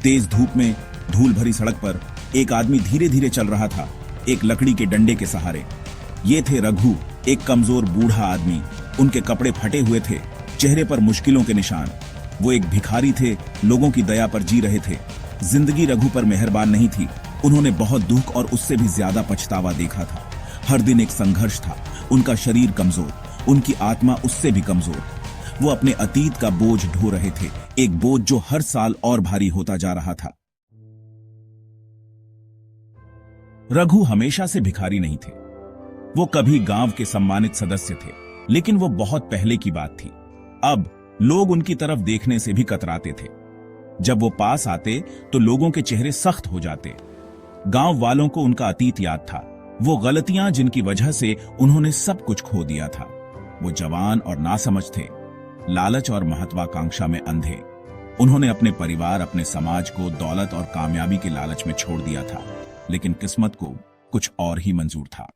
तेज धूप में धूल भरी सड़क पर एक आदमी धीरे धीरे चल रहा था, एक लकड़ी के डंडे के सहारे। ये थे रघु, एक कमजोर बूढ़ा आदमी। उनके कपड़े फटे हुए थे, चेहरे पर मुश्किलों के निशान। वो एक भिखारी थे, लोगों की दया पर जी रहे थे। जिंदगी रघु पर मेहरबान नहीं थी। उन्होंने बहुत दुख और उससे भी ज्यादा पछतावा देखा था। हर दिन एक संघर्ष था। उनका शरीर कमजोर, उनकी आत्मा उससे भी कमजोर। वो अपने अतीत का बोझ ढो रहे थे, एक बोझ जो हर साल और भारी होता जा रहा था। रघु हमेशा से भिखारी नहीं थे। वो कभी गांव के सम्मानित सदस्य थे, लेकिन वो बहुत पहले की बात थी। अब लोग उनकी तरफ देखने से भी कतराते थे। जब वो पास आते तो लोगों के चेहरे सख्त हो जाते। गांव वालों को उनका अतीत याद था, वो गलतियां जिनकी वजह से उन्होंने सब कुछ खो दिया था। वो जवान और नासमझ थे, लालच और महत्वाकांक्षा में अंधे। उन्होंने अपने परिवार, अपने समाज को दौलत और कामयाबी के लालच में छोड़ दिया था, लेकिन किस्मत को कुछ और ही मंजूर था।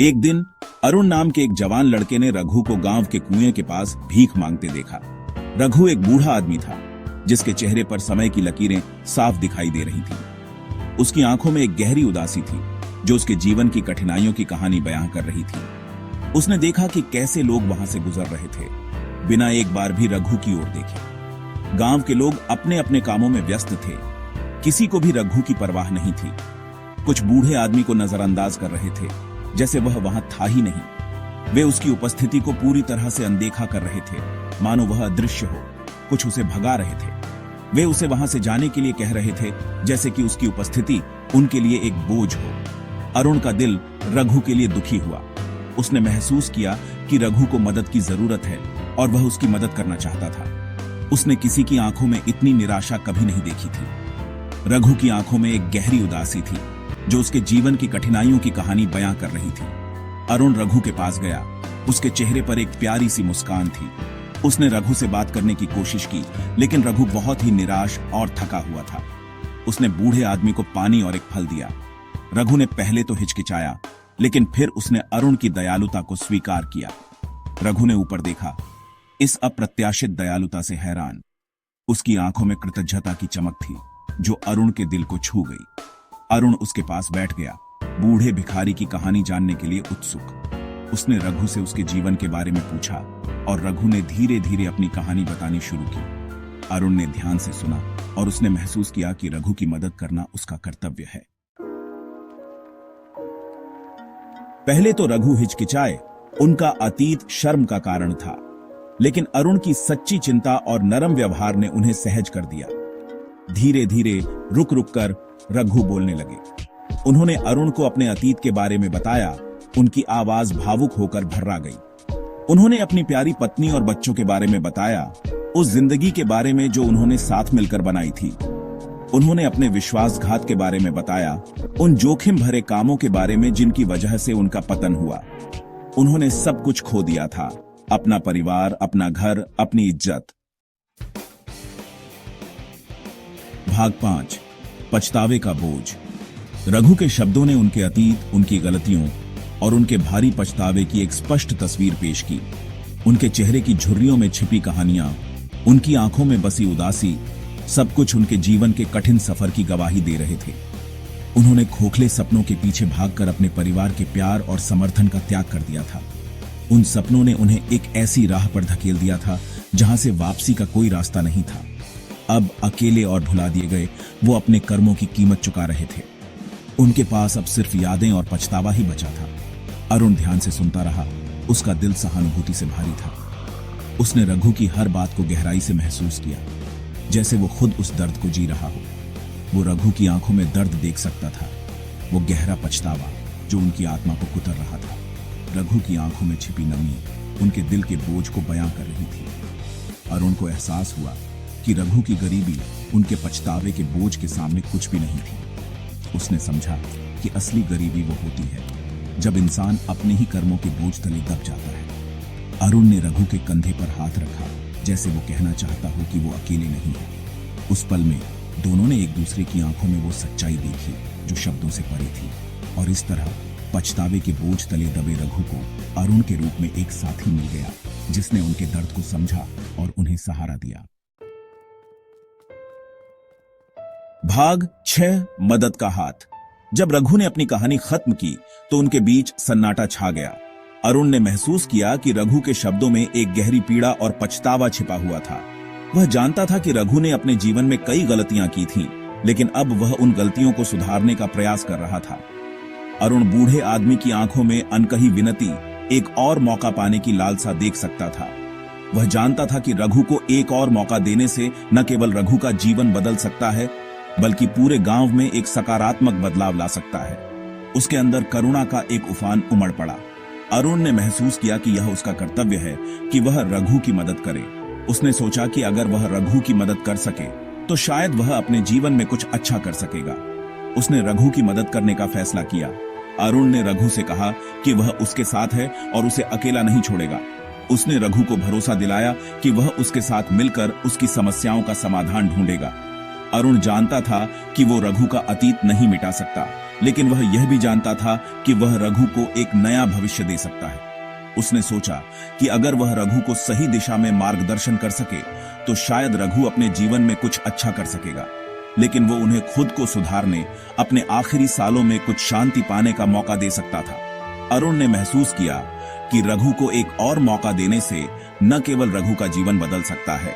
एक दिन अरुण नाम के एक जवान लड़के ने रघु को गांव के कुएं के पास भीख मांगते देखा। रघु एक बूढ़ा आदमी था, जिसके चेहरे पर समय की लकीरें साफ दिखाई दे रही थीं। उसकी आंखों में एक गहरी उदासी थी, जो उसके जीवन की कठिनाइयों की कहानी बयां कर रही थी। उसने देखा कि कैसे लोग वहां से गुजर रहे थे, बिना एक बार भी रघु की ओर देखे। गांव के लोग अपने अपने कामों में व्यस्त थे, किसी को भी रघु की परवाह नहीं थी। कुछ बूढ़े आदमी को नजरअंदाज कर रहे थे, जैसे वह वहां था ही नहीं। वे उसकी उपस्थिति को पूरी तरह से अनदेखा कर रहे थे, मानो वह अदृश्य हो। कुछ उसे भगा रहे थे। वे उसे वहां से जाने के लिए कह रहे थे, जैसे कि उसकी उपस्थिति उनके लिए एक बोझ हो। अरुण का दिल रघु के लिए दुखी हुआ। उसने महसूस किया कि रघु को मदद की जरूरत है और वह उसकी मदद करना चाहता था। उसने किसी की आंखों में इतनी निराशा कभी नहीं देखी थी। रघु की आंखों में एक गहरी उदासी थी, जो उसके जीवन की कठिनाइयों की कहानी बयां कर रही थी। अरुण रघु के पास गया। उसके चेहरे पर एक प्यारी सी मुस्कान थी। उसने रघु से बात करने की कोशिश की, लेकिन रघु बहुत ही निराश और थका हुआ था। उसने बूढ़े आदमी को पानी और एक फल दिया। रघु ने पहले तो हिचकिचाया, लेकिन फिर उसने अरुण की दयालुता को स्वीकार किया। रघु ने ऊपर देखा, इस अप्रत्याशित दयालुता से हैरान। उसकी आंखों में कृतज्ञता की चमक थी, जो अरुण के दिल को छू गई। अरुण उसके पास बैठ गया, बूढ़े भिखारी की कहानी जानने के लिए उत्सुक। उसने रघु से उसके जीवन के बारे में पूछा और रघु ने धीरे धीरे अपनी कहानी बतानी शुरू की। अरुण ने ध्यान से सुना और उसने महसूस किया कि रघु की मदद करना उसका कर्तव्य है। पहले तो रघु हिचकिचाए, उनका अतीत शर्म का कारण था, लेकिन अरुण की सच्ची चिंता और नरम व्यवहार ने उन्हें सहज कर दिया। धीरे धीरे रुक रुक कर रघु बोलने लगे। उन्होंने अरुण को अपने अतीत के बारे में बताया। उनकी आवाज भावुक होकर भर्रा गई। उन्होंने अपनी प्यारी पत्नी और बच्चों के बारे में बताया, उस जिंदगी के बारे में जो उन्होंने साथ मिलकर बनाई थी। उन्होंने अपने विश्वासघात के बारे में बताया, उन जोखिम भरे कामों के बारे में जिनकी वजह से उनका पतन हुआ। उन्होंने सब कुछ खो दिया था, अपना परिवार, अपना घर, अपनी इज्जत। भाग 5, पछतावे का बोझ। रघु के शब्दों ने उनके अतीत, उनकी गलतियों और उनके भारी पछतावे की एक स्पष्ट तस्वीर पेश की। उनके चेहरे की झुर्रियों में छिपी कहानियां, उनकी आंखों में बसी उदासी, सब कुछ उनके जीवन के कठिन सफर की गवाही दे रहे थे। उन्होंने खोखले सपनों के पीछे भागकर अपने परिवार के प्यार और समर्थन का त्याग कर दिया था। उन सपनों ने उन्हें एक ऐसी राह पर धकेल दिया था जहां से वापसी का कोई रास्ता नहीं था। अब अकेले और भुला दिए गए, वो अपने कर्मों की कीमत चुका रहे थे। उनके पास अब सिर्फ यादें और पछतावा ही बचा था। अरुण ध्यान से सुनता रहा, उसका दिल सहानुभूति से भारी था। उसने रघु की हर बात को गहराई से महसूस किया, जैसे वो खुद उस दर्द को जी रहा हो। वो रघु की आंखों में दर्द देख सकता था, वो गहरा पछतावा जो उनकी आत्मा को कुतर रहा था। रघु की आंखों में छिपी नमी उनके दिल के बोझ को बयां कर रही थी। अरुण को एहसास हुआ कि रघु की गरीबी उनके पछतावे के बोझ के सामने कुछ भी नहीं थी। उसने समझा कि असली गरीबी वो होती है जब इंसान अपने ही कर्मों के बोझ तले दब जाता है। अरुण ने रघु के कंधे पर हाथ रखा, जैसे वो कहना चाहता हो कि वो अकेले नहीं है। उस पल में दोनों ने एक दूसरे की आंखों में वो सच्चाई देखी जो शब्दों से परे थी, और इस तरह पछतावे के बोझ तले दबे रघु को अरुण के रूप में एक साथी मिल गया, जिसने उनके दर्द को समझा और उन्हें सहारा दिया। भाग 6 मदद का हाथ। जब रघु ने अपनी कहानी खत्म की तो उनके बीच सन्नाटा छा गया। अरुण ने महसूस किया कि रघु के शब्दों में एक गहरी पीड़ा और पछतावा छिपा हुआ था। वह जानता था कि रघु ने अपने जीवन में कई गलतियां की थीं, लेकिन अब वह उन गलतियों को सुधारने का प्रयास कर रहा था। अरुण बूढ़े आदमी की आंखों में अनकही विनती, एक और मौका पाने की लालसा देख सकता था। वह जानता था कि रघु को एक और मौका देने से न केवल रघु का जीवन बदल सकता है, बल्कि पूरे गांव में एक सकारात्मक बदलाव ला सकता है। उसके अंदर करुणा का एक उफान उमड़ पड़ा। अरुण ने महसूस किया कि यह उसका कर्तव्य है कि वह रघु की मदद करे। उसने सोचा कि अगर वह रघु की मदद कर सके तो शायद वह अपने जीवन में कुछ अच्छा कर सकेगा। उसने रघु की मदद करने का फैसला किया। अरुण ने रघु से कहा कि वह उसके साथ है और उसे अकेला नहीं छोड़ेगा। उसने रघु को भरोसा दिलाया कि वह उसके साथ मिलकर उसकी समस्याओं का समाधान ढूंढेगा। अरुण जानता था कि वो रघु का अतीत नहीं मिटा सकता, लेकिन वह यह भी जानता था कि वह रघु को एक नया भविष्य दे सकता है। उसने सोचा कि अगर वह रघु को सही दिशा में मार्गदर्शन कर सके तो शायद रघु अपने जीवन में कुछ अच्छा कर सकेगा। लेकिन वो उन्हें खुद को सुधारने, अपने आखिरी सालों में कुछ शांति पाने का मौका दे सकता था। अरुण ने महसूस किया कि रघु को एक और मौका देने से न केवल रघु का जीवन बदल सकता है,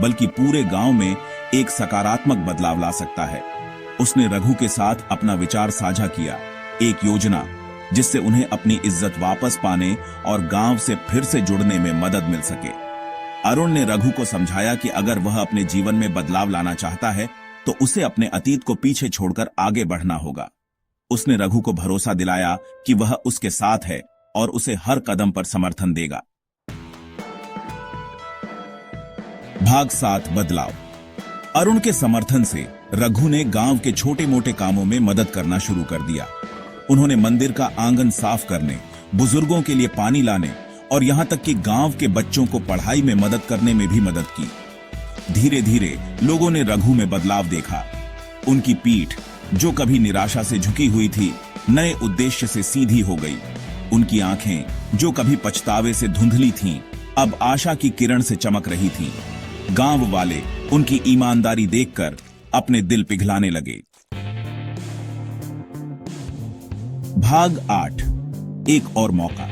बल्कि पूरे गांव में एक सकारात्मक बदलाव ला सकता है। उसने रघु के साथ अपना विचार साझा किया, एक योजना जिससे उन्हें अपनी इज्जत वापस पाने और गांव से फिर से जुड़ने में मदद मिल सके। अरुण ने रघु को समझाया कि अगर वह अपने जीवन में बदलाव लाना चाहता है तो उसे अपने अतीत को पीछे छोड़कर आगे बढ़ना होगा। उसने रघु को भरोसा दिलाया कि वह उसके साथ है और उसे हर कदम पर समर्थन देगा। भाग 7 बदलाव। अरुण के समर्थन से रघु ने गांव के छोटे मोटे कामों में मदद करना शुरू कर दिया। उन्होंने मंदिर का आंगन साफ करने, बुजुर्गों के लिए पानी लाने और यहां तक कि गांव के बच्चों को पढ़ाई में मदद करने में भी मदद की। धीरे धीरे लोगों ने रघु में बदलाव देखा। उनकी पीठ, जो कभी निराशा से झुकी हुई थी, नए उद्देश्य से सीधी हो गई। उनकी आंखें, जो कभी पछतावे से धुंधली थीं, अब आशा की किरण से चमक रही थीं। गांव वाले उनकी ईमानदारी देखकर अपने दिल पिघलाने लगे। भाग 8 एक और मौका।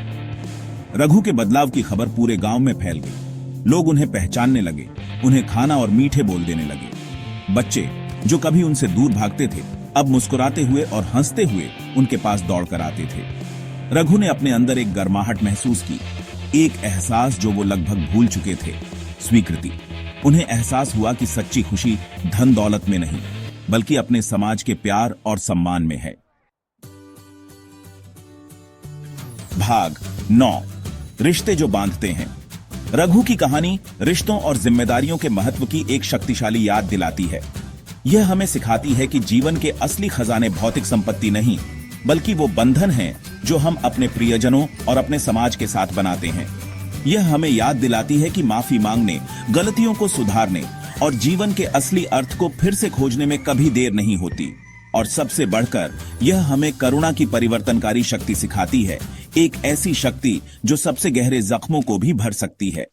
रघु के बदलाव की खबर पूरे गांव में फैल गई। लोग उन्हें पहचानने लगे, उन्हें खाना और मीठे बोल देने लगे। बच्चे, जो कभी उनसे दूर भागते थे, अब मुस्कुराते हुए और हंसते हुए उनके पास दौड़कर आते थे। रघु ने अपने अंदर एक गर्माहट महसूस की, एक एहसास जो वो लगभग भूल चुके थे, स्वीकृति। उन्हें एहसास हुआ कि सच्ची खुशी धन दौलत में नहीं, बल्कि अपने समाज के प्यार और सम्मान में है। भाग 9 रिश्ते जो बांधते हैं। रघु की कहानी रिश्तों और जिम्मेदारियों के महत्व की एक शक्तिशाली याद दिलाती है। यह हमें सिखाती है कि जीवन के असली खजाने भौतिक संपत्ति नहीं, बल्कि वो बंधन हैं जो हम अपने प्रियजनों और अपने समाज के साथ बनाते हैं। यह हमें याद दिलाती है कि माफी मांगने, गलतियों को सुधारने और जीवन के असली अर्थ को फिर से खोजने में कभी देर नहीं होती। और सबसे बढ़कर यह हमें करुणा की परिवर्तनकारी शक्ति सिखाती है, एक ऐसी शक्ति जो सबसे गहरे जख्मों को भी भर सकती है।